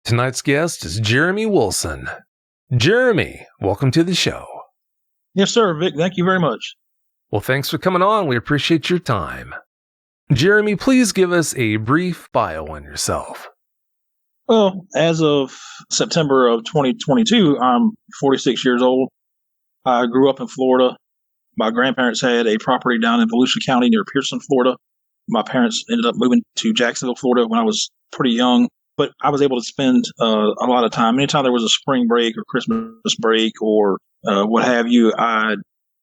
Tonight's guest is Jeremy Wilson. Jeremy, welcome to the show. Yes, sir, Vic. Thank you very much. Well, thanks for coming on. We appreciate your time. Jeremy, please give us a brief bio on yourself. Well, as of September of 2022, I'm 46 years old. I grew up in Florida. My grandparents had a property down in Volusia County near Pearson, Florida. My parents ended up moving to Jacksonville, Florida when I was pretty young, but I was able to spend a lot of time. Anytime there was a spring break or Christmas break or what have you, I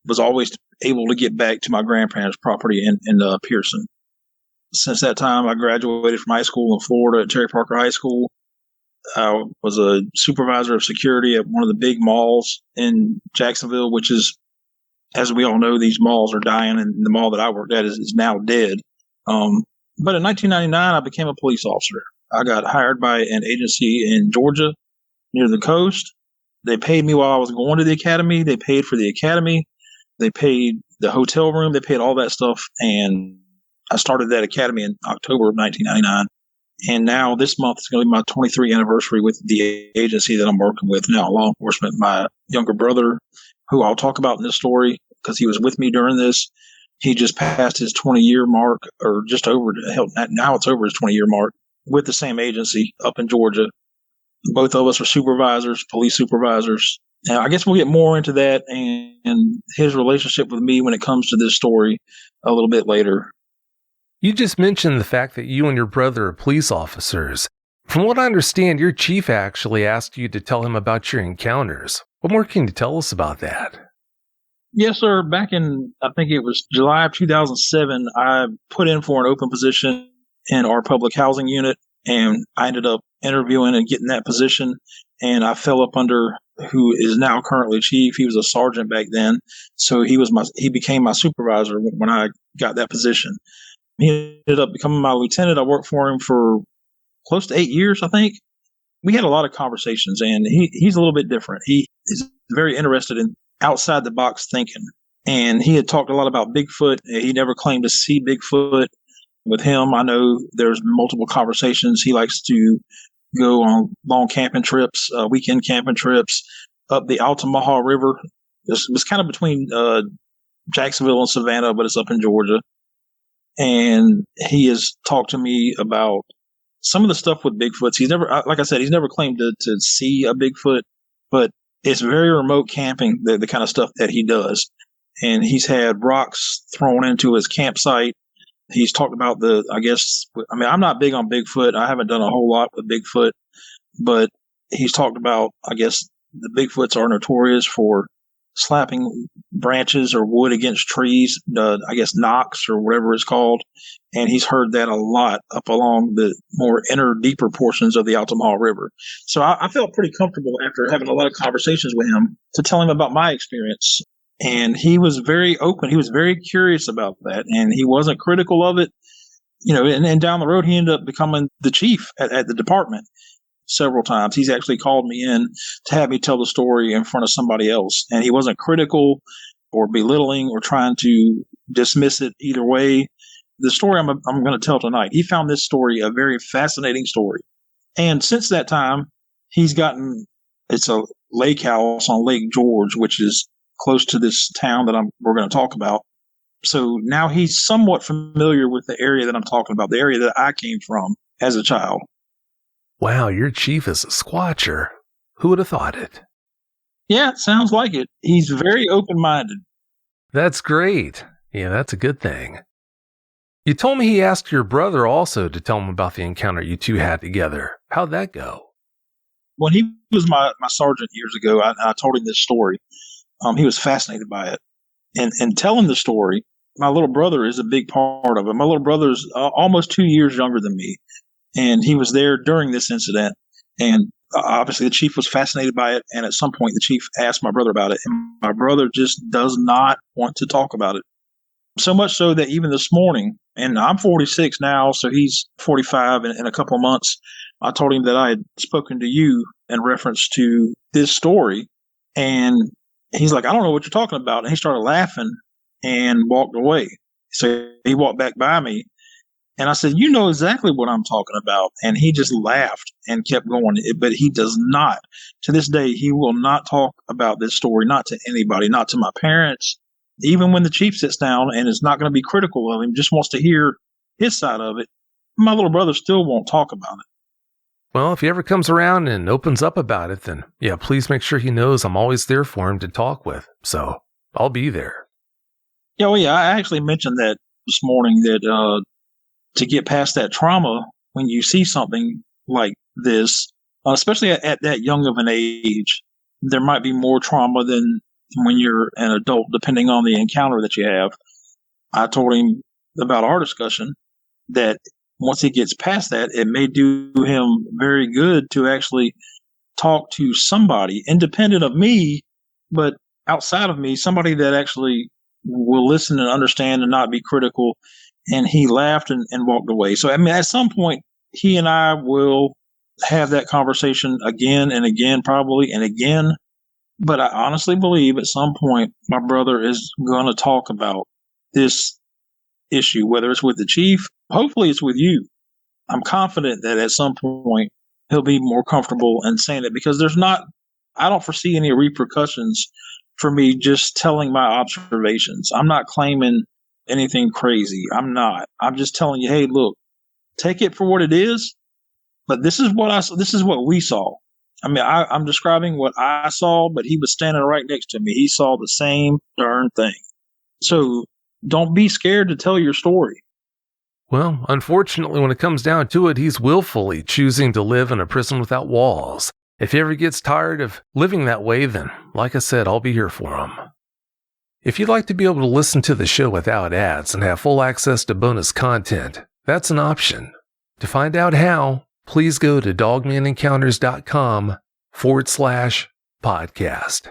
was always able to get back to my grandparents' property in Pearson. Since that time, I graduated from high school in Florida at Terry Parker High School. I was a supervisor of security at one of the big malls in Jacksonville, which is, as we all know, these malls are dying, and the mall that I worked at is now dead. But in 1999, I became a police officer. I got hired by an agency in Georgia near the coast. They paid me while I was going to the academy. They paid for the academy. They paid the hotel room. They paid all that stuff, and I started that academy in October of 1999, and now this month is going to be my 23rd anniversary with the agency that I'm working with now, law enforcement. My younger brother, who I'll talk about in this story because he was with me during this, he just passed his 20-year mark, or just over. Now it's over his 20-year mark with the same agency up in Georgia. Both of us are supervisors, police supervisors. And I guess we'll get more into that and his relationship with me when it comes to this story a little bit later. You just mentioned the fact that you and your brother are police officers. From what I understand, your chief actually asked you to tell him about your encounters. What more can you tell us about that? Yes, sir. Back in, I think it was July of 2007, I put in for an open position in our public housing unit, and I ended up interviewing and getting that position, and I fell up under who is now currently chief. He was a sergeant back then, so he became my supervisor when I got that position. He ended up becoming my lieutenant. I worked for him for close to 8 years, I think. We had a lot of conversations, and he's a little bit different. He is very interested in outside the box thinking, and he had talked a lot about Bigfoot. He never claimed to see Bigfoot. With him, I know there's multiple conversations. He likes to go on long camping trips, weekend camping trips up the Altamaha River. It's kind of between Jacksonville and Savannah, but it's up in Georgia. And he has talked to me about some of the stuff with Bigfoots. He's never, like I said, he's never claimed to see a Bigfoot, but it's very remote camping, the kind of stuff that he does. And he's had rocks thrown into his campsite. He's talked about I'm not big on Bigfoot. I haven't done a whole lot with Bigfoot, but he's talked about, I guess, the Bigfoots are notorious for slapping branches or wood against trees, I guess knocks or whatever it's called. And he's heard that a lot up along the more deeper portions of the Altamaha River. So I felt pretty comfortable after having a lot of conversations with him to tell him about my experience. And he was very open. He was very curious about that. And he wasn't critical of it. And down the road, he ended up becoming the chief at the department several times. He's actually called me in to have me tell the story in front of somebody else. And he wasn't critical or belittling or trying to dismiss it either way. The story I'm going to tell tonight, he found this story a very fascinating story. And since that time, it's a lake house on Lake George, which is close to this town that we're going to talk about. So now he's somewhat familiar with the area that I'm talking about, the area that I came from as a child. Wow, your chief is a squatcher. Who would have thought it? Yeah, it sounds like it. He's very open-minded. That's great. Yeah, that's a good thing. You told me he asked your brother also to tell him about the encounter you two had together. How'd that go? When he was my sergeant years ago, I told him this story. He was fascinated by it. And telling the story, my little brother is a big part of it. My little brother's almost 2 years younger than me. And he was there during this incident. And obviously the chief was fascinated by it. And at some point, the chief asked my brother about it. And my brother just does not want to talk about it. So much so that even this morning, and I'm 46 now, so he's 45 in a couple of months, I told him that I had spoken to you in reference to this story. And he's like, I don't know what you're talking about. And he started laughing and walked away. So he walked back by me. And I said, you know exactly what I'm talking about. And he just laughed and kept going. But he does not, to this day, he will not talk about this story, not to anybody, not to my parents. Even when the chief sits down and is not going to be critical of him, just wants to hear his side of it, my little brother still won't talk about it. Well, if he ever comes around and opens up about it, then yeah, please make sure he knows I'm always there for him to talk with. So I'll be there. Yeah, well, yeah, I actually mentioned that this morning that to get past that trauma when you see something like this, especially at that young of an age, there might be more trauma than when you're an adult, depending on the encounter that you have. I told him about our discussion that once he gets past that, it may do him very good to actually talk to somebody independent of me, but outside of me, somebody that actually will listen and understand and not be critical. And he laughed and walked away. So, I mean, at some point, he and I will have that conversation again and again, probably, and again. But I honestly believe at some point, my brother is going to talk about this issue, whether it's with the chief, hopefully it's with you. I'm confident that at some point he'll be more comfortable in saying it, because I don't foresee any repercussions for me just telling my observations. I'm not claiming anything crazy. I'm not. I'm just telling you, hey, look, take it for what it is. But this is what we saw. I mean, I'm describing what I saw, but he was standing right next to me. He saw the same darn thing. So don't be scared to tell your story. Well, unfortunately, when it comes down to it, he's willfully choosing to live in a prison without walls. If he ever gets tired of living that way, then, like I said, I'll be here for him. If you'd like to be able to listen to the show without ads and have full access to bonus content, that's an option. To find out how, please go to dogmanencounters.com/podcast.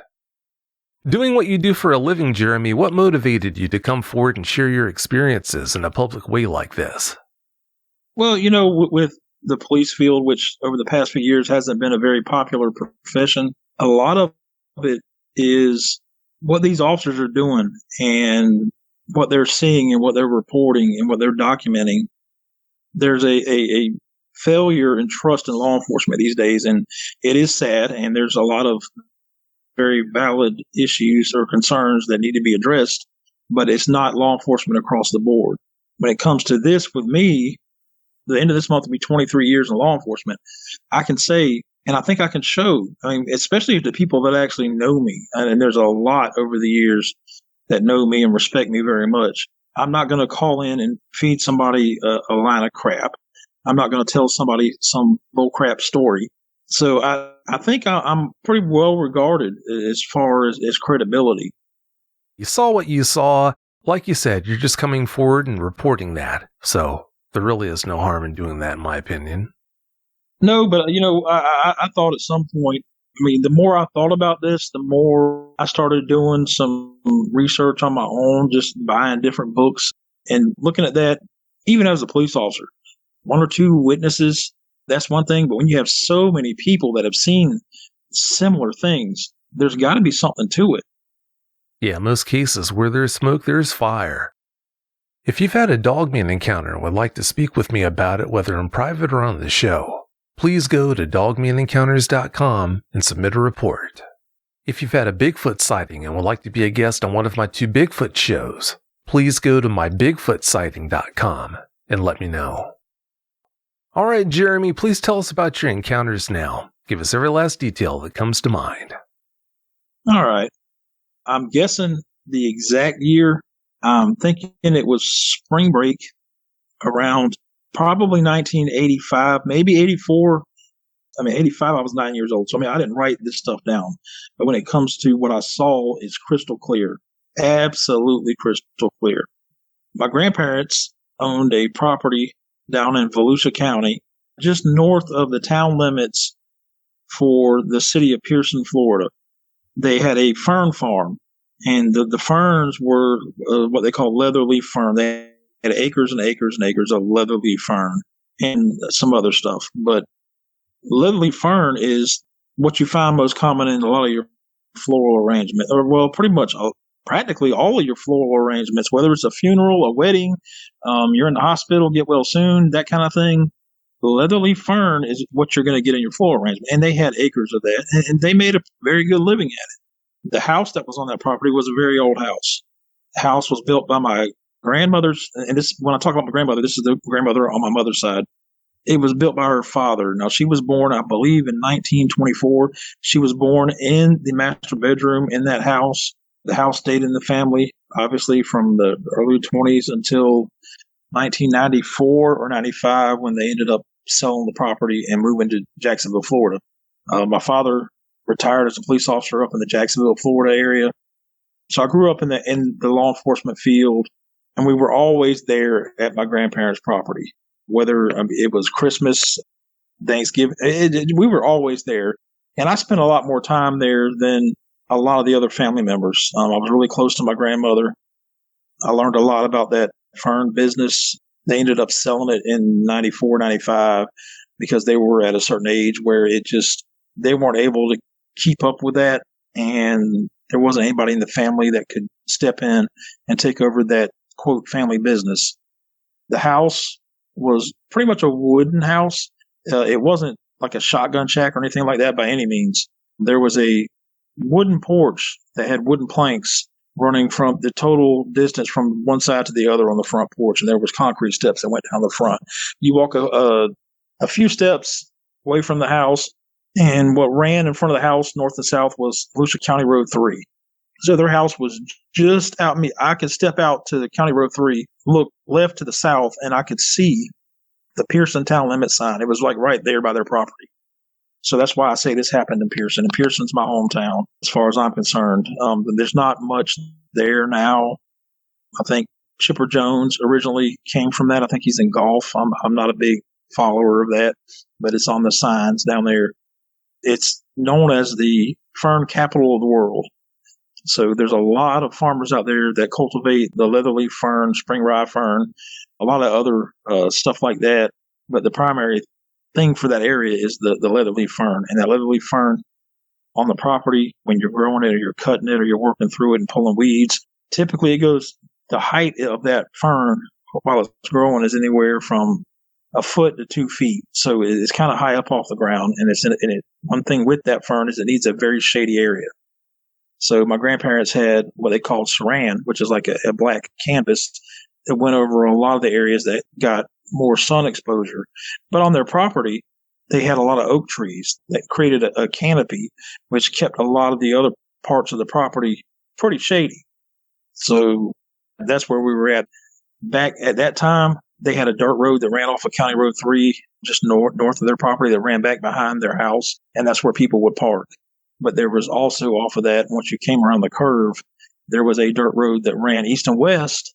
Doing what you do for a living, Jeremy, what motivated you to come forward and share your experiences in a public way like this? Well, with the police field, which over the past few years hasn't been a very popular profession, a lot of it is what these officers are doing and what they're seeing and what they're reporting and what they're documenting. There's a failure in trust in law enforcement these days, and it is sad, and there's a lot of very valid issues or concerns that need to be addressed, but it's not law enforcement across the board. When it comes to this, with me, the end of this month will be 23 years in law enforcement. I can say, and I think I can show, I mean, especially to people that actually know me, and there's a lot over the years that know me and respect me very much. I'm not going to call in and feed somebody a line of crap. I'm not going to tell somebody some bullcrap story. So I think I'm pretty well regarded as far as credibility. You saw what you saw. Like you said, you're just coming forward and reporting that. So there really is no harm in doing that, in my opinion. No, but, I thought at some point, I mean, the more I thought about this, the more I started doing some research on my own, just buying different books and looking at that, even as a police officer. One or two witnesses, that's one thing. But when you have so many people that have seen similar things, there's got to be something to it. Yeah, most cases, where there's smoke, there's fire. If you've had a Dogman encounter and would like to speak with me about it, whether in private or on the show, please go to dogmanencounters.com and submit a report. If you've had a Bigfoot sighting and would like to be a guest on one of my 2 Bigfoot shows, please go to mybigfootsighting.com and let me know. All right, Jeremy, please tell us about your encounters now. Give us every last detail that comes to mind. All right. I'm guessing the exact year. I'm thinking it was spring break around probably 1985, maybe 84. I mean, 85, I was 9 years old. So, I mean, I didn't write this stuff down. But when it comes to what I saw, it's crystal clear. Absolutely crystal clear. My grandparents owned a property down in Volusia County, just north of the town limits for the city of Pearson, Florida. They had a fern farm, and the ferns were what they call leatherleaf fern. They had acres and acres and acres of leatherleaf fern and some other stuff. But leatherleaf fern is what you find most common in a lot of your floral arrangement, or well, pretty much practically all of your floral arrangements, whether it's a funeral, a wedding, you're in the hospital, get well soon, that kind of thing. The leatherleaf fern is what you're going to get in your floral arrangement. And they had acres of that, and they made a very good living at it. The house that was on that property was a very old house. The house was built by my grandmother's, and this, when I talk about my grandmother, this is the grandmother on my mother's side. It was built by her father. Now, she was born, I believe, in 1924. She was born in the master bedroom in that house. The house stayed in the family, obviously, from the early 20s until 1994 or 95, when they ended up selling the property and moving to Jacksonville, Florida. My father retired as a police officer up in the Jacksonville, Florida area. So I grew up in the law enforcement field, and we were always there at my grandparents' property, whether it was Christmas, Thanksgiving. We were always there. And I spent a lot more time there than a lot of the other family members. I was really close to my grandmother. I learned a lot about that fern business. They ended up selling it in 94, 95 because they were at a certain age where they weren't able to keep up with that. And there wasn't anybody in the family that could step in and take over that, quote, family business. The house was pretty much a wooden house. It wasn't like a shotgun shack or anything like that by any means. There was a wooden porch that had wooden planks running from the total distance from one side to the other on the front porch, and there was concrete steps that went down the front. You walk a few steps away from the house, and what ran in front of the house, north and south, was Volusia County Road 3. So their house was just out. I could step out to the County Road 3, look left to the south, and I could see the Pearson town limit sign. It was like right there by their property. So that's why I say this happened in Pearson. And Pearson's my hometown, as far as I'm concerned. There's not much there now. I think Chipper Jones originally came from that. I think he's in golf. I'm not a big follower of that, but it's on the signs down there. It's known as the fern capital of the world. So there's a lot of farmers out there that cultivate the leatherleaf fern, spring rye fern, a lot of other stuff like that. But the primary thing for that area is the leatherleaf fern. And that leatherleaf fern on the property, when you're growing it or you're cutting it or you're working through it and pulling weeds, typically the height of that fern while it's growing is anywhere from a foot to 2 feet. So it's kind of high up off the ground. And one thing with that fern is it needs a very shady area. So my grandparents had what they called saran, which is like a black canvas that went over a lot of the areas that got more sun exposure. But on their property, they had a lot of oak trees that created a canopy, which kept a lot of the other parts of the property pretty shady. So that's where we were at. Back at that time, they had a dirt road that ran off of County Road 3, just north of their property, that ran back behind their house, and that's where people would park. But there was also off of that, once you came around the curve, there was a dirt road that ran east and west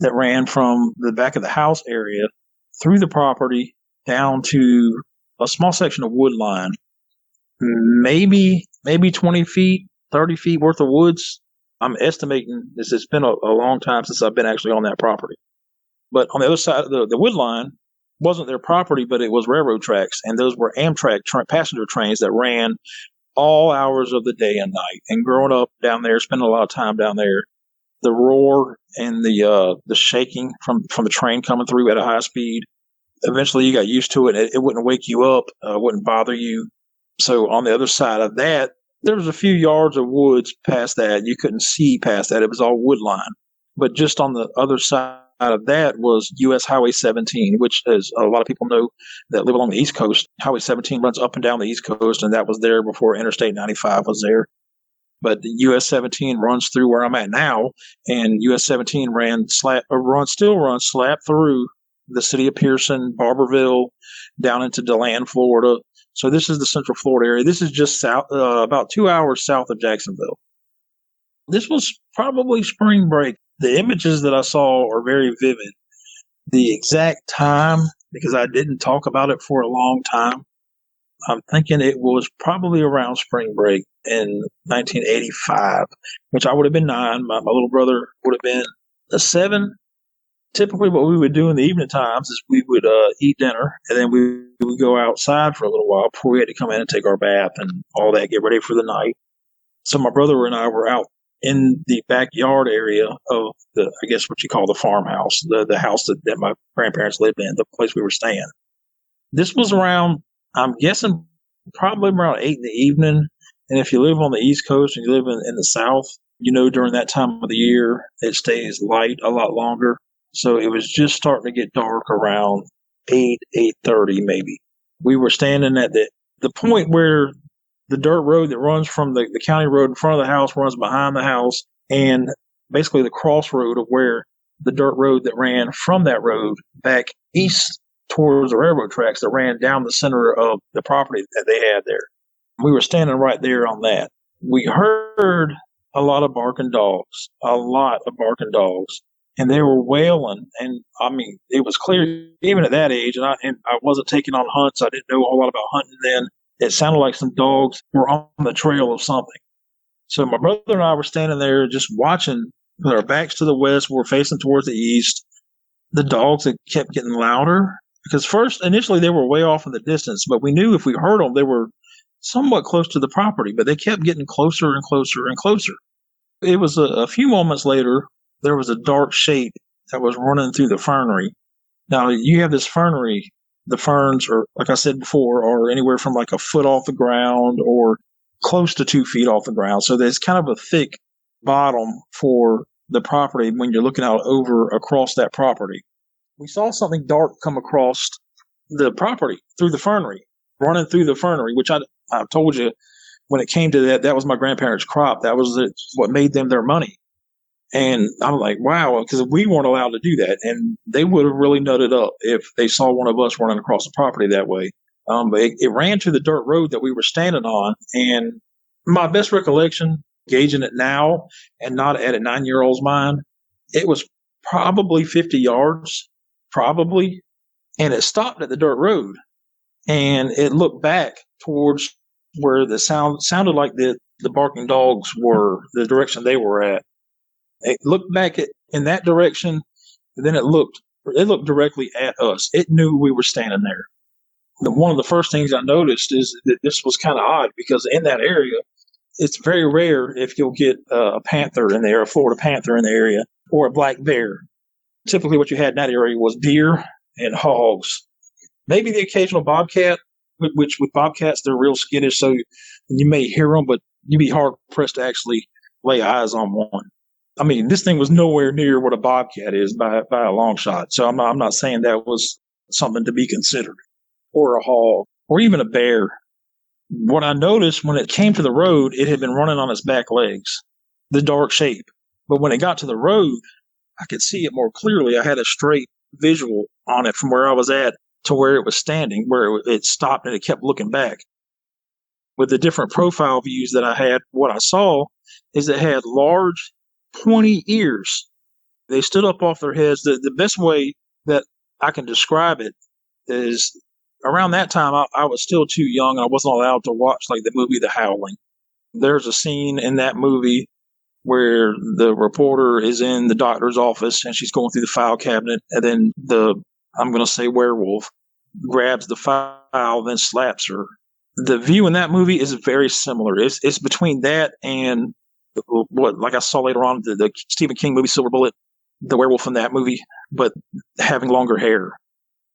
that ran from the back of the house area through the property down to a small section of wood line, maybe 20 feet, 30 feet worth of woods. I'm estimating this. It's been a long time since I've been actually on that property. But on the other side of the wood line wasn't their property, but it was railroad tracks. And those were Amtrak passenger trains that ran all hours of the day and night. And growing up down there, spending a lot of time down there, the roar and the shaking from the train coming through at a high speed, eventually you got used to it. It wouldn't wake you up, wouldn't bother you. So on the other side of that, there was a few yards of woods past that. You couldn't see past that. It was all wood line. But just on the other side of that was U.S. Highway 17, which, as a lot of people know that live along the East Coast, Highway 17 runs up and down the East Coast, and that was there before Interstate 95 was there. But US 17 runs through where I'm at now, and US 17 still runs slap through the city of Pearson, Barberville, down into DeLand, Florida. So this is the Central Florida area. This is just south, about 2 hours south of Jacksonville. This was probably spring break. The images that I saw are very vivid. The exact time, because I didn't talk about it for a long time, I'm thinking it was probably around spring break in 1985, which I would have been 9. My little brother would have been 7. Typically what we would do in the evening times is we would eat dinner, and then we would go outside for a little while before we had to come in and take our bath and all that, get ready for the night. So my brother and I were out in the backyard area of I guess what you call the farmhouse, the house that my grandparents lived in, the place we were staying. This was around, I'm guessing, probably around 8 in the evening. And if you live on the East Coast and you live in the South, during that time of the year, it stays light a lot longer. So it was just starting to get dark around 8:30 maybe. We were standing at the point where the dirt road that runs from the county road in front of the house runs behind the house, and basically the crossroad of where the dirt road that ran from that road back east towards the railroad tracks that ran down the center of the property that they had there. We were standing right there on that. We heard a lot of barking dogs, and they were wailing. And I mean, it was clear even at that age, and I wasn't taking on hunts. I didn't know a whole lot about hunting then. It sounded like some dogs were on the trail of something. So my brother and I were standing there just watching with our backs to the west. We're facing towards the east. The dogs had kept getting louder because initially they were way off in the distance, but we knew if we heard them, they were somewhat close to the property, but they kept getting closer and closer and closer. It was a few moments later, there was a dark shape that was running through the fernery. Now you have this fernery. The ferns are, like I said before, are anywhere from like a foot off the ground or close to 2 feet off the ground. So there's kind of a thick bottom for the property when you're looking out across that property. We saw something dark come across the property through the fernery, running through the fernery, which I told you when it came to that was my grandparents' crop. That was what made them their money. And I'm like, wow, because we weren't allowed to do that. And they would have really nutted up if they saw one of us running across the property that way. But it ran to the dirt road that we were standing on. And my best recollection, gauging it now and not at a 9-year-old's mind, it was probably 50 yards, probably. And it stopped at the dirt road. And it looked back towards where the sounded like the barking dogs were, the direction they were at. It looked back in that direction, and then it looked directly at us. It knew we were standing there. One of the first things I noticed is that this was kind of odd because in that area, it's very rare if you'll get a panther in there, a Florida panther in the area, or a black bear. Typically what you had in that area was deer and hogs. Maybe the occasional bobcat, which with bobcats, they're real skittish, so you may hear them, but you'd be hard-pressed to actually lay eyes on one. I mean, this thing was nowhere near what a bobcat is by a long shot. So I'm not saying that was something to be considered, or a hog, or even a bear. What I noticed when it came to the road, it had been running on its back legs, the dark shape. But when it got to the road, I could see it more clearly. I had a straight visual on it from where I was at to where it was standing, where it stopped and it kept looking back. With the different profile views that I had, what I saw is it had large, pointy ears. They stood up off their heads. The best way that I can describe it is around that time, I was still too young. I wasn't allowed to watch like the movie The Howling. There's a scene in that movie where the reporter is in the doctor's office and she's going through the file cabinet, and then I'm going to say werewolf grabs the file, then slaps her. The view in that movie is very similar. It's between that and like I saw later on, the Stephen King movie Silver Bullet, the werewolf in that movie, but having longer hair.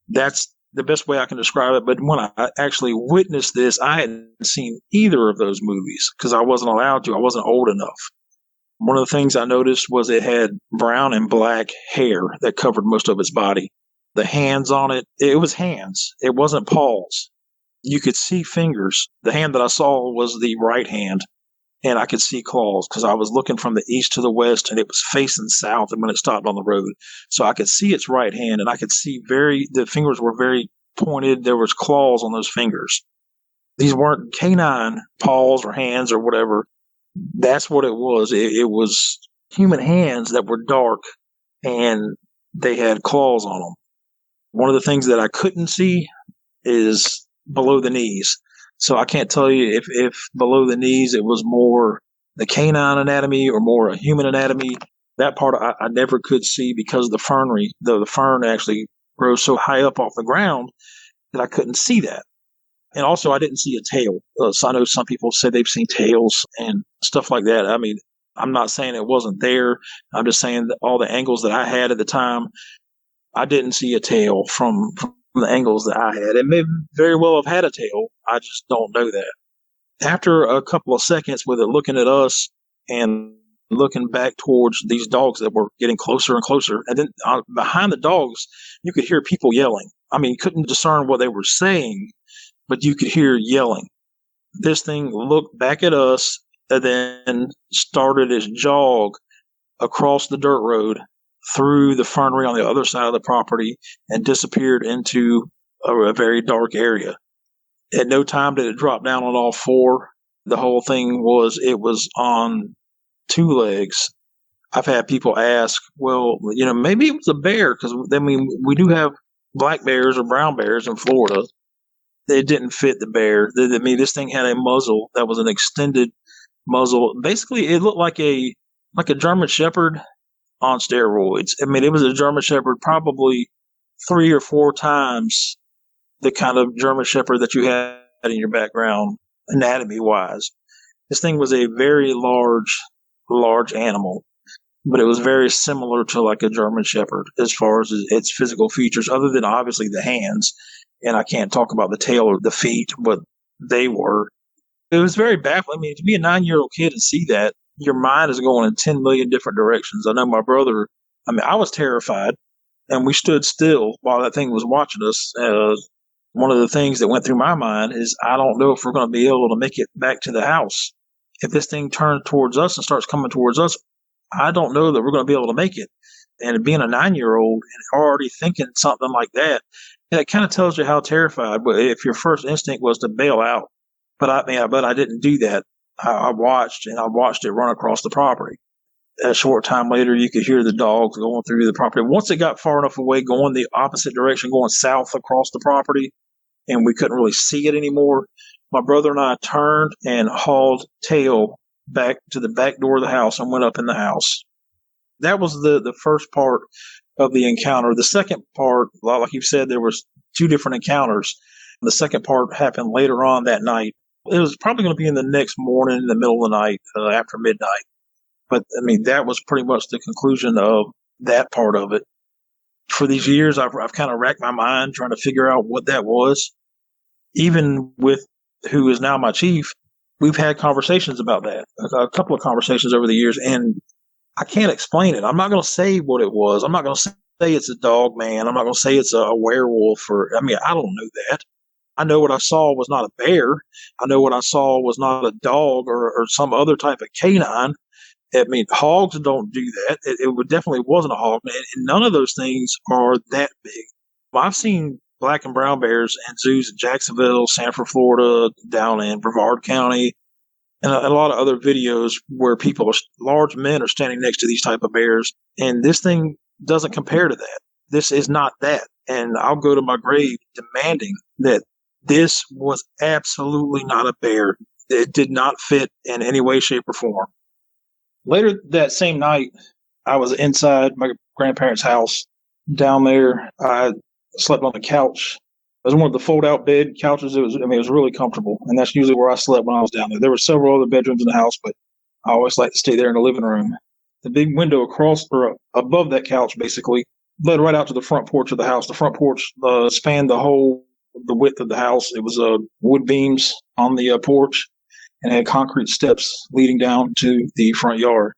That's the best way I can describe it. But when I actually witnessed this, I hadn't seen either of those movies because I wasn't allowed to. I wasn't old enough. One of the things I noticed was it had brown and black hair that covered most of its body. The hands on it, it was hands. It wasn't paws. You could see fingers. The hand that I saw was the right hand. And I could see claws because I was looking from the east to the west and it was facing south and when it stopped on the road. So I could see its right hand and I could see the fingers were very pointed. There was claws on those fingers. These weren't canine paws or hands or whatever. That's what it was. It was human hands that were dark and they had claws on them. One of the things that I couldn't see is below the knees. So I can't tell you if below the knees it was more the canine anatomy or more a human anatomy. That part I never could see because the fernery, the fern actually grows so high up off the ground that I couldn't see that. And also I didn't see a tail. So I know some people say they've seen tails and stuff like that. I mean, I'm not saying it wasn't there. I'm just saying that all the angles that I had at the time, I didn't see a tail from the angles that I had. It may very well have had a tail. I just don't know that. After a couple of seconds with it looking at us and looking back towards these dogs that were getting closer and closer, and then behind the dogs, you could hear people yelling. I mean, couldn't discern what they were saying, but you could hear yelling. This thing looked back at us and then started its jog across the dirt road through the fernery on the other side of the property and disappeared into a very dark area. At no time did it drop down on all four. The whole thing was on two legs. I've had people ask, well, maybe it was a bear, because we do have black bears or brown bears in Florida. It didn't fit the bear. This thing had a muzzle that was an extended muzzle. Basically, it looked like a German Shepherd on steroids. It was a German Shepherd probably 3 or 4 times the kind of German Shepherd that you had in your background, anatomy-wise. This thing was a very large animal, but it was very similar to like a German Shepherd as far as its physical features, other than obviously the hands. And I can't talk about the tail or the feet, but they were. It was very baffling. To be a 9-year-old kid and see that, your mind is going in 10 million different directions. I know my brother, I was terrified, and we stood still while that thing was watching us. One of the things that went through my mind is, I don't know if we're going to be able to make it back to the house. If this thing turns towards us and starts coming towards us, I don't know that we're going to be able to make it. And being a 9-year-old and already thinking something like that, it kind of tells you how terrified. But if your first instinct was to bail out, but I didn't do that. I watched it run across the property. A short time later, you could hear the dogs going through the property. Once it got far enough away, going the opposite direction, going south across the property, and we couldn't really see it anymore, my brother and I turned and hauled tail back to the back door of the house and went up in the house. That was the first part of the encounter. The second part, like you said, there was 2 different encounters. The second part happened later on that night. It was probably going to be in the next morning, in the middle of the night, after midnight. But that was pretty much the conclusion of that part of it. For these years, I've kind of racked my mind trying to figure out what that was. Even with who is now my chief, we've had conversations about that, a couple of conversations over the years, and I can't explain it. I'm not going to say what it was. I'm not going to say it's a Dogman. I'm not going to say it's a werewolf, I don't know that. I know what I saw was not a bear. I know what I saw was not a dog or some other type of canine. Hogs don't do that. It definitely wasn't a hog. And none of those things are that big. I've seen black and brown bears in zoos in Jacksonville, Sanford, Florida, down in Brevard County, and a lot of other videos where large men are standing next to these type of bears. And this thing doesn't compare to that. This is not that. And I'll go to my grave demanding that this was absolutely not a bear. It did not fit in any way, shape, or form. Later that same night, I was inside my grandparents' house. Down there, I slept on the couch. It was one of the fold-out bed couches. It was really comfortable, and that's usually where I slept when I was down there. There were several other bedrooms in the house, but I always liked to stay there in the living room. The big window across or above that couch basically led right out to the front porch of the house. The front porch spanned the width of the house. It was wood beams on the porch, and had concrete steps leading down to the front yard.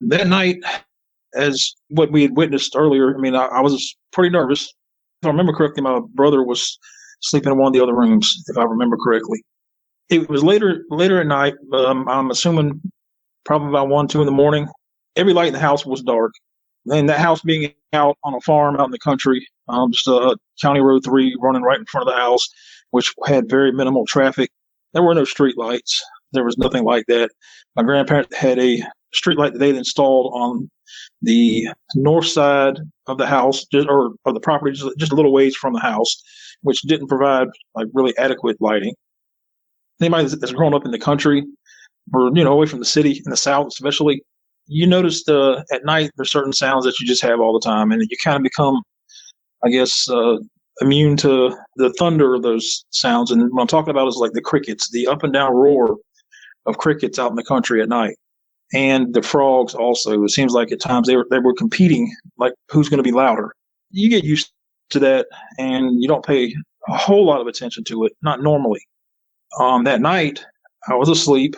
That night, as what we had witnessed earlier, I was pretty nervous. If I remember correctly, my brother was sleeping in one of the other rooms, if I remember correctly. It was later at night. I'm assuming probably about 1, 2 in the morning. Every light in the house was dark. And that house being out on a farm out in the country, just County Road 3 running right in front of the house, which had very minimal traffic. There were no street lights. There was nothing like that. My grandparents had a street light that they'd installed on the north side of the house, or of the property, just a little ways from the house, which didn't provide really adequate lighting. Anybody that's grown up in the country, or away from the city, in the South especially, you notice at night there's certain sounds that you just have all the time, and you kind of become, I guess, immune to the thunder of those sounds. And what I'm talking about is like the crickets, the up and down roar of crickets out in the country at night. and the frogs also. It seems like at times they were competing, like who's going to be louder. You get used to that, and you don't pay a whole lot of attention to it, not normally. That night, I was asleep,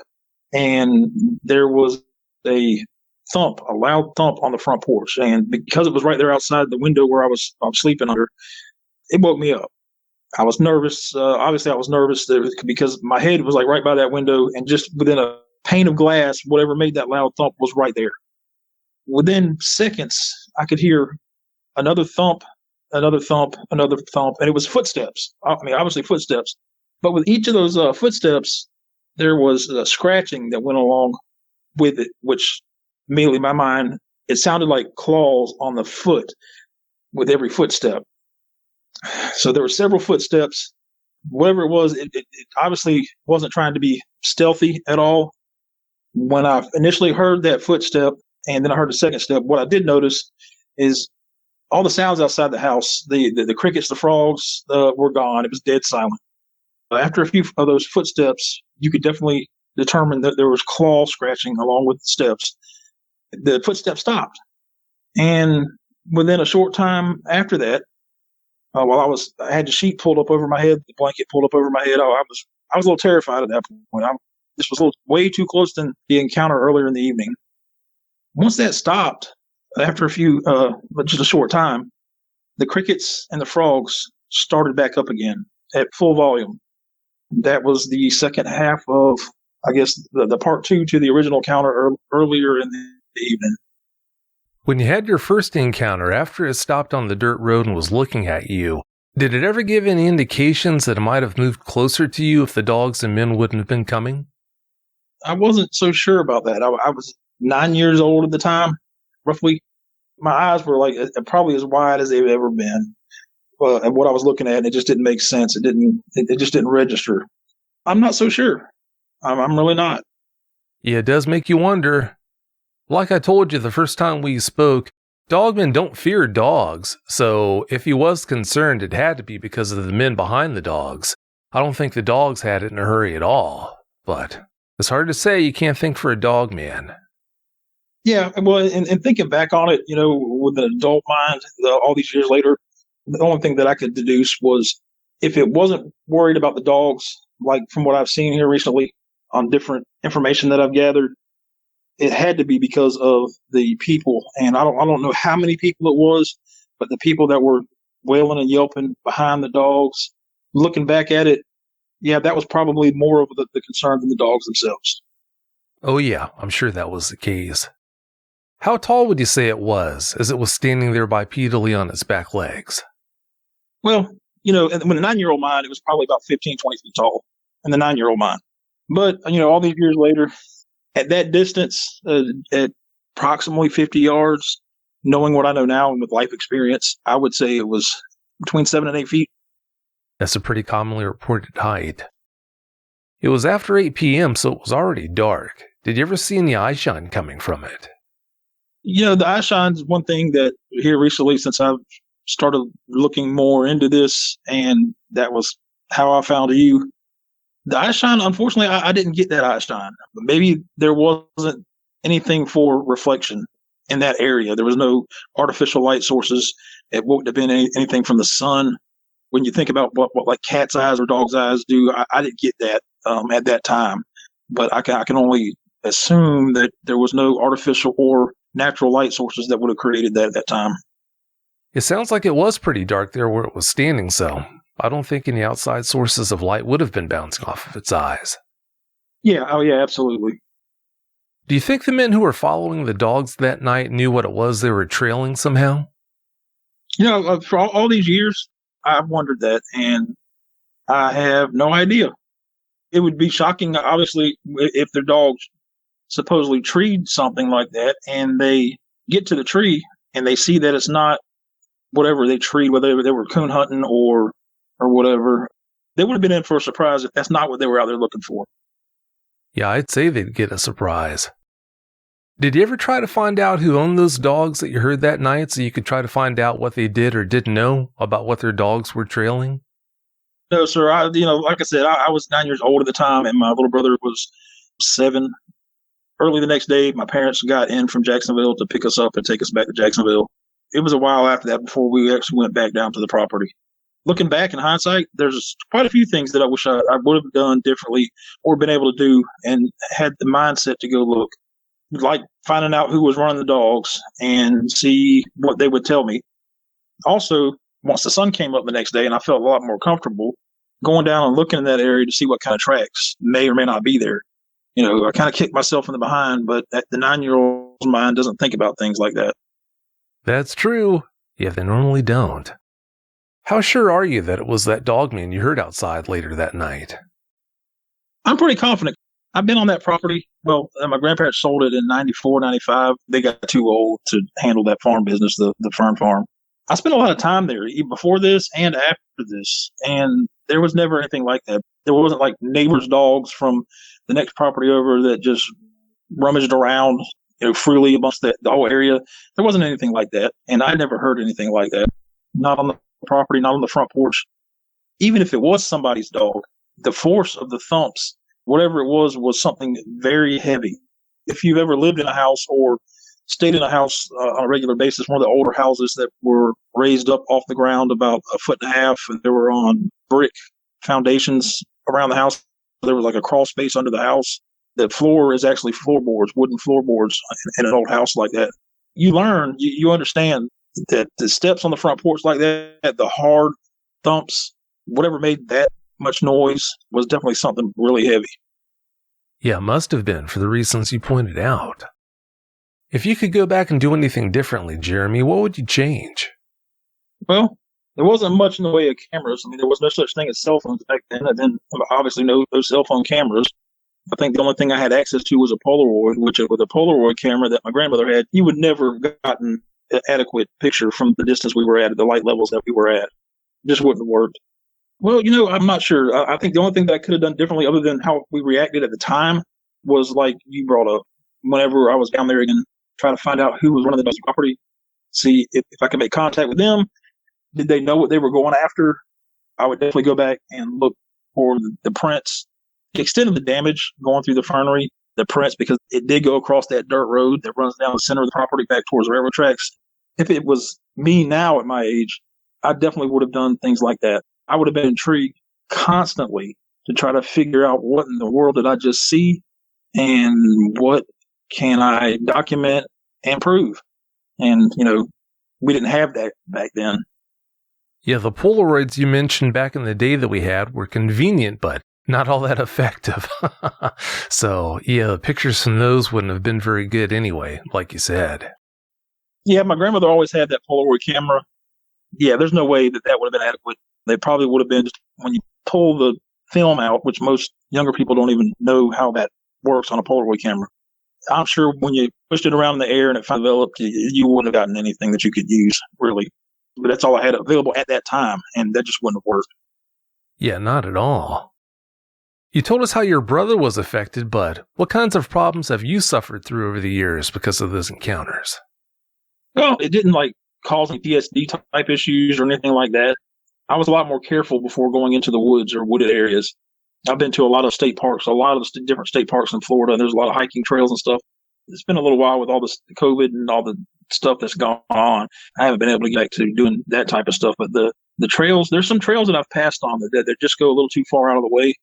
and there was a a loud thump on the front porch. And because it was right there outside the window where I was sleeping under, it woke me up. I was nervous. Obviously, I was nervous because my head was like right by that window, and just within a pane of glass, whatever made that loud thump was right there. Within seconds, I could hear another thump, another thump, another thump, and it was footsteps. I mean, obviously footsteps. But with each of those footsteps, there was scratching that went along with it, which immediately in my mind, it sounded like claws on the foot with every footstep. So there were several footsteps. Whatever it was, it obviously wasn't trying to be stealthy at all. When I initially heard that footstep and then I heard the second step, what I did notice is all the sounds outside the house, the crickets, the frogs were gone. It was dead silent. After a few of those footsteps, you could definitely determine that there was claw scratching along with the steps. The footsteps stopped. And within a short time after that, while I had the sheet pulled up over my head, the blanket pulled up over my head, I was a little terrified at that point. This was way too close to the encounter earlier in the evening. Once that stopped, after just a short time, the crickets and the frogs started back up again at full volume. That was the second half of, I guess, the part two to the original encounter earlier in the evening. When you had your first encounter, after it stopped on the dirt road and was looking at you, did it ever give any indications that it might have moved closer to you if the dogs and men wouldn't have been coming? I wasn't so sure about that. I was 9 years old at the time, roughly. My eyes were like probably as wide as they've ever been. And what I was looking at, it just didn't make sense. It just didn't register. I'm not so sure. I'm really not. Yeah, it does make you wonder. Like I told you the first time we spoke, dogmen don't fear dogs, so if he was concerned, it had to be because of the men behind the dogs. I don't think the dogs had it in a hurry at all, but it's hard to say. You can't think for a dog man. Yeah, well, and thinking back on it, with an adult mind, all these years later, the only thing that I could deduce was if it wasn't worried about the dogs, like from what I've seen here recently on different information that I've gathered, it had to be because of the people. And I don't know how many people it was, but the people that were wailing and yelping behind the dogs, looking back at it, yeah, that was probably more of the concern than the dogs themselves. Oh yeah, I'm sure that was the case. How tall would you say it was as it was standing there bipedally on its back legs? Well, when the 9-year-old mind, it was probably about 15, 20 feet tall in the 9-year-old mind. But, all these years later, at that distance, at approximately 50 yards, knowing what I know now and with life experience, I would say it was between 7 and 8 feet. That's a pretty commonly reported height. It was after 8 p.m., so it was already dark. Did you ever see any eye shine coming from it? The eye shine is one thing that here recently, since I've started looking more into this, and that was how I found you. The eye shine, unfortunately, I didn't get that eye shine. Maybe there wasn't anything for reflection in that area. There was no artificial light sources. It wouldn't have been anything from the sun. When you think about what like cat's eyes or dog's eyes do, I didn't get that at that time. But I can only assume that there was no artificial or natural light sources that would have created that at that time. It sounds like it was pretty dark there where it was standing, so I don't think any outside sources of light would have been bouncing off of its eyes. Yeah, oh yeah, absolutely. Do you think the men who were following the dogs that night knew what it was they were trailing somehow? For all these years, I've wondered that, and I have no idea. It would be shocking, obviously, if their dogs supposedly treed something like that, and they get to the tree and they see that it's not whatever they treed, whether they were coon hunting or whatever. They would have been in for a surprise if that's not what they were out there looking for. Yeah, I'd say they'd get a surprise. Did you ever try to find out who owned those dogs that you heard that night so you could try to find out what they did or didn't know about what their dogs were trailing? No, sir. Like I said, I was 9 years old at the time, and my little brother was 7 Early the next day, my parents got in from Jacksonville to pick us up and take us back to Jacksonville. It was a while after that before we actually went back down to the property. Looking back in hindsight, there's quite a few things that I wish I would have done differently or been able to do and had the mindset to go look. Like finding out who was running the dogs and see what they would tell me. Also, once the sun came up the next day and I felt a lot more comfortable, going down and looking in that area to see what kind of tracks may or may not be there. I kind of kicked myself in the behind, but the 9-year-old's mind doesn't think about things like that. That's true. Yeah, they normally don't. How sure are you that it was that dogman you heard outside later that night? I'm pretty confident. I've been on that property. Well, my grandparents sold it in 94, 95. They got too old to handle that farm business, the fern farm. I spent a lot of time there before this and after this, and there was never anything like that. There wasn't like neighbors' dogs from the next property over that just rummaged around freely amongst the whole area. There wasn't anything like that, and I never heard anything like that. Not on the property, not on the front porch. Even if it was somebody's dog, the force of the thumps, whatever it was something very heavy. If you've ever lived in a house or stayed in a house on a regular basis, one of the older houses that were raised up off the ground about 1.5 feet, and they were on brick foundations around the house. There was like a crawl space under the house. The floor is actually floorboards, wooden floorboards in an old house like that. You learn, you understand that the steps on the front porch like that, the hard thumps, whatever made that much noise was definitely something really heavy. Yeah, must have been for the reasons you pointed out. If you could go back and do anything differently, Jeremy, what would you change? Well, there wasn't much in the way of cameras. I mean, there was no such thing as cell phones back then, and then obviously no cell phone cameras. I think the only thing I had access to was a Polaroid, which with a Polaroid camera that my grandmother had, you would never have gotten an adequate picture from the distance we were at the light levels that we were at. It just wouldn't have worked. Well, I'm not sure. I think the only thing that I could have done differently other than how we reacted at the time was like you brought up. Whenever I was down there again, try to find out who was running the property, see if I could make contact with them. Did they know what they were going after? I would definitely go back and look for the prints. The extent of the damage going through the fernery, the prints, because it did go across that dirt road that runs down the center of the property back towards the railroad tracks. If it was me now at my age, I definitely would have done things like that. I would have been intrigued constantly to try to figure out what in the world did I just see and what can I document and prove. And, we didn't have that back then. Yeah, the Polaroids you mentioned back in the day that we had were convenient, but not all that effective. So, yeah, the pictures from those wouldn't have been very good anyway, like you said. Yeah, my grandmother always had that Polaroid camera. Yeah, there's no way that would have been adequate. They probably would have been just when you pull the film out, which most younger people don't even know how that works on a Polaroid camera. I'm sure when you pushed it around in the air and it developed, you wouldn't have gotten anything that you could use, really. But that's all I had available at that time, and that just wouldn't have worked. Yeah, not at all. You told us how your brother was affected, but what kinds of problems have you suffered through over the years because of those encounters? Well, it didn't cause any PSD type issues or anything like that. I was a lot more careful before going into the woods or wooded areas. I've been to a lot of state parks, a lot of different state parks in Florida. There's a lot of hiking trails and stuff. It's been a little while with all this COVID and all the stuff that's gone on. I haven't been able to get back to doing that type of stuff. But the trails, there's some trails that I've passed on that just go a little too far out of the way.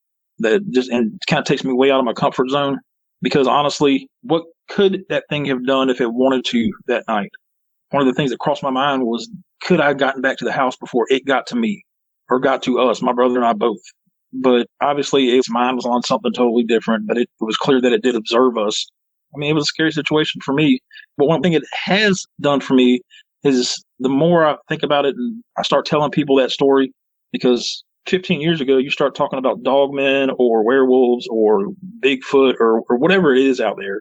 And kind of takes me way out of my comfort zone. Because honestly, what could that thing have done if it wanted to that night? One of the things that crossed my mind was, could I have gotten back to the house before it got to me or got to us, my brother and I both? But obviously its mind was on something totally different, but it was clear that it did observe us. I mean, it was a scary situation for me. But one thing it has done for me is the more I think about it and I start telling people that story, because 15 years ago, you start talking about dogmen or werewolves or Bigfoot or whatever it is out there,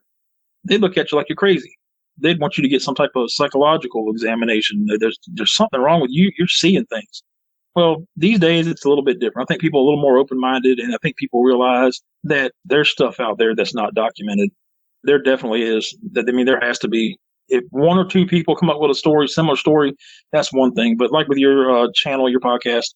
they look at you like you're crazy. They'd want you to get some type of psychological examination. There's something wrong with you. You're seeing things. Well, these days it's a little bit different. I think people are a little more open-minded, and I think people realize that there's stuff out there that's not documented. There definitely is. There has to be. If one or two people come up with a story, similar story, that's one thing. But like with your channel, your podcast,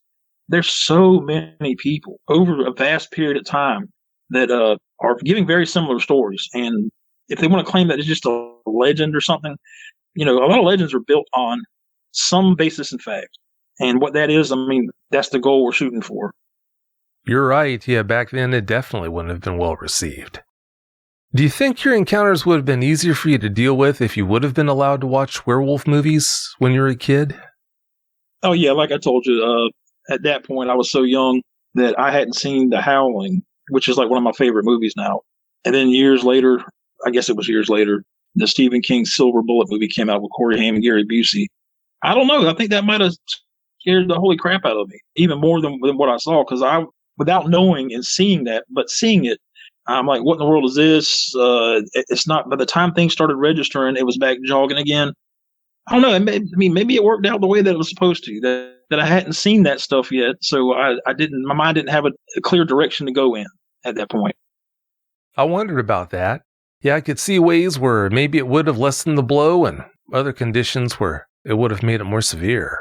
there's so many people over a vast period of time that are giving very similar stories. And if they want to claim that it's just a legend or something, a lot of legends are built on some basis in fact. And what that is, that's the goal we're shooting for. You're right. Yeah, back then it definitely wouldn't have been well received. Do you think your encounters would have been easier for you to deal with if you would have been allowed to watch werewolf movies when you were a kid? Oh, yeah. Like I told you, at that point, I was so young that I hadn't seen The Howling, which is like one of my favorite movies now. And then years later, I guess it was years later, the Stephen King Silver Bullet movie came out with Corey Haim and Gary Busey. I don't know. I think that might have scared the holy crap out of me, even more than what I saw, because without knowing and seeing that, but seeing it, I'm like, what in the world is this? It's not, by the time things started registering, it was back jogging again. I don't know. Maybe it worked out the way that it was supposed to, that I hadn't seen that stuff yet. So my mind didn't have a clear direction to go in at that point. I wondered about that. Yeah, I could see ways where maybe it would have lessened the blow and other conditions where it would have made it more severe.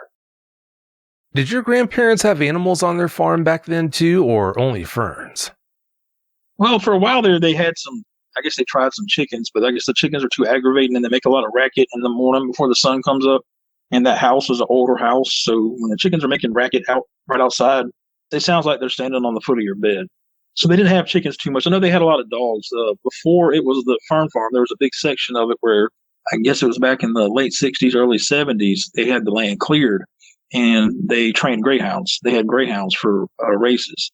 Did your grandparents have animals on their farm back then too, or only ferns? Well, for a while there, they had I guess they tried some chickens, but I guess the chickens are too aggravating and they make a lot of racket in the morning before the sun comes up. And that house was an older house. So when the chickens are making racket right outside, it sounds like they're standing on the foot of your bed. So they didn't have chickens too much. I know they had a lot of dogs. Before it was the fern farm, there was a big section of it where I guess it was back in the late 60s, early 70s, they had the land cleared and they trained greyhounds. They had greyhounds for races.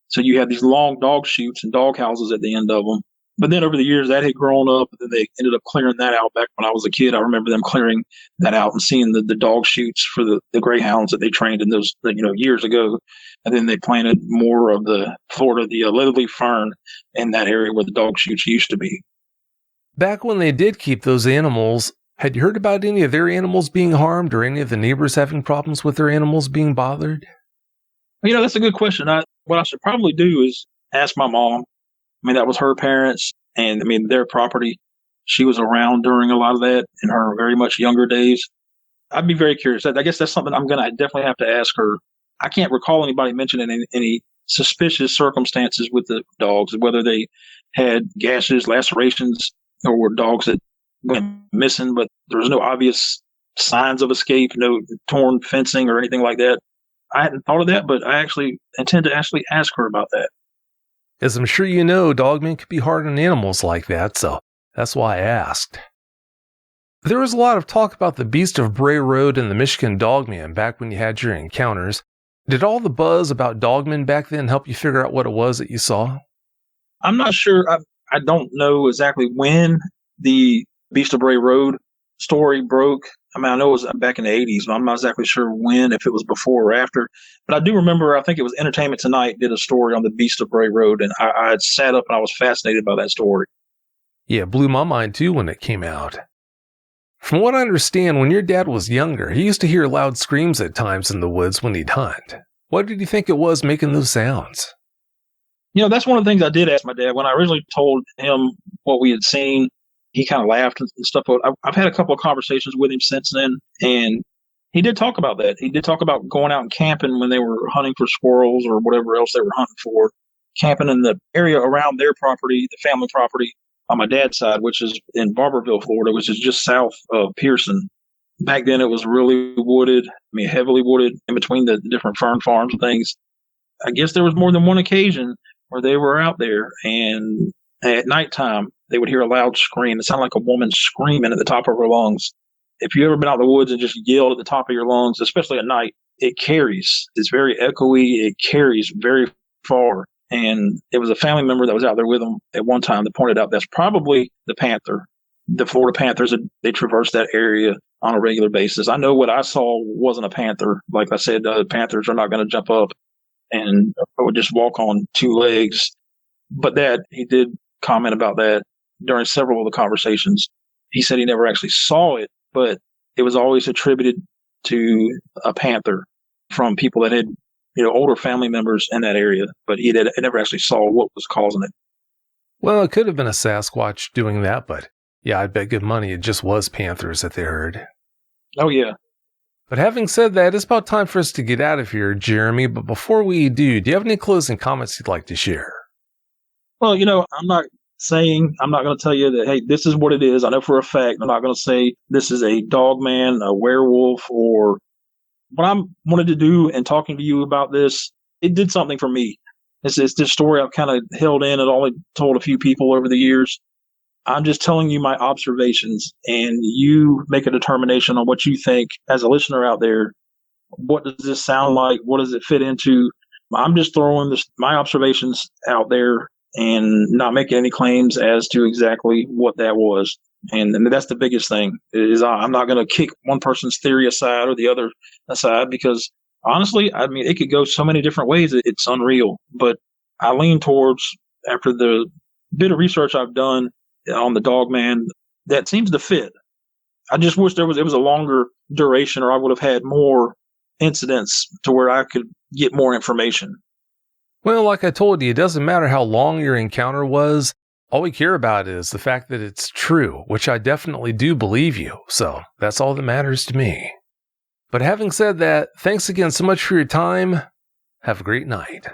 So you had these long dog chutes and dog houses at the end of them. But then over the years, that had grown up, and then they ended up clearing that out. Back when I was a kid, I remember them clearing that out and seeing the dog chutes for the greyhounds that they trained in those, years ago. And then they planted more of the leatherleaf fern in that area where the dog chutes used to be. Back when they did keep those animals, had you heard about any of their animals being harmed or any of the neighbors having problems with their animals being bothered? That's a good question. What I should probably do is ask my mom. That was her parents, and their property. She was around during a lot of that in her very much younger days. I'd be very curious. I guess that's something I'm going to definitely have to ask her. I can't recall anybody mentioning any suspicious circumstances with the dogs, whether they had gashes, lacerations, or were dogs that went missing, but there was no obvious signs of escape, no torn fencing or anything like that. I hadn't thought of that, but I actually intend to ask her about that. As I'm sure you know, Dogman can be hard on animals like that, so that's why I asked. There was a lot of talk about the Beast of Bray Road and the Michigan Dogman back when you had your encounters. Did all the buzz about Dogman back then help you figure out what it was that you saw? I'm not sure. I don't know exactly when the Beast of Bray Road story broke. I know it was back in the 80s, but I'm not exactly sure when, if it was before or after. But I do remember, I think it was Entertainment Tonight did a story on the Beast of Bray Road, and I had sat up and I was fascinated by that story. Yeah, it blew my mind too when it came out. From what I understand, when your dad was younger, he used to hear loud screams at times in the woods when he'd hunt. What did you think it was making those sounds? That's one of the things I did ask my dad. When I originally told him what we had seen, he kind of laughed and stuff. I've had a couple of conversations with him since then, and he did talk about that. He did talk about going out and camping when they were hunting for squirrels or whatever else they were hunting for, camping in the area around their property, the family property on my dad's side, which is in Barberville, Florida, which is just south of Pearson. Back then it was really wooded, heavily wooded in between the different fern farms and things. I guess there was more than one occasion where they were out there, and at nighttime, they would hear a loud scream. It sounded like a woman screaming at the top of her lungs. If you've ever been out in the woods and just yelled at the top of your lungs, especially at night, it carries. It's very echoey. It carries very far. And it was a family member that was out there with them at one time that pointed out that's probably the panther. The Florida Panthers, they traverse that area on a regular basis. I know what I saw wasn't a panther. Like I said, panthers are not going to jump up and would just walk on two legs. But he did comment about that during several of the conversations. He said he never actually saw it, but it was always attributed to a panther from people that had, older family members in that area, but he never actually saw what was causing it. Well, it could have been a Sasquatch doing that, but yeah, I'd bet good money it just was panthers that they heard. Oh, yeah. But having said that, it's about time for us to get out of here, Jeremy. But before we do you have any closing comments you'd like to share? Well, I'm not saying. I'm not going to tell you that, hey, this is what it is. I know for a fact. I'm not going to say this is a Dogman, a werewolf, or what I wanted to do in talking to you about this. It did something for me. It's this story I've kind of held in and only told a few people over the years. I'm just telling you my observations, and you make a determination on what you think as a listener out there. What does this sound like? What does it fit into? I'm just throwing my observations out there and not making any claims as to exactly what that was. And that's the biggest thing is I'm not going to kick one person's theory aside or the other aside, because honestly, I mean, it could go so many different ways. It's unreal. But I lean towards, after the bit of research I've done on the Dogman, that seems to fit. I just wish it was a longer duration, or I would have had more incidents to where I could get more information. Well, like I told you, it doesn't matter how long your encounter was. All we care about is the fact that it's true, which I definitely do believe you. So that's all that matters to me. But having said that, thanks again so much for your time. Have a great night.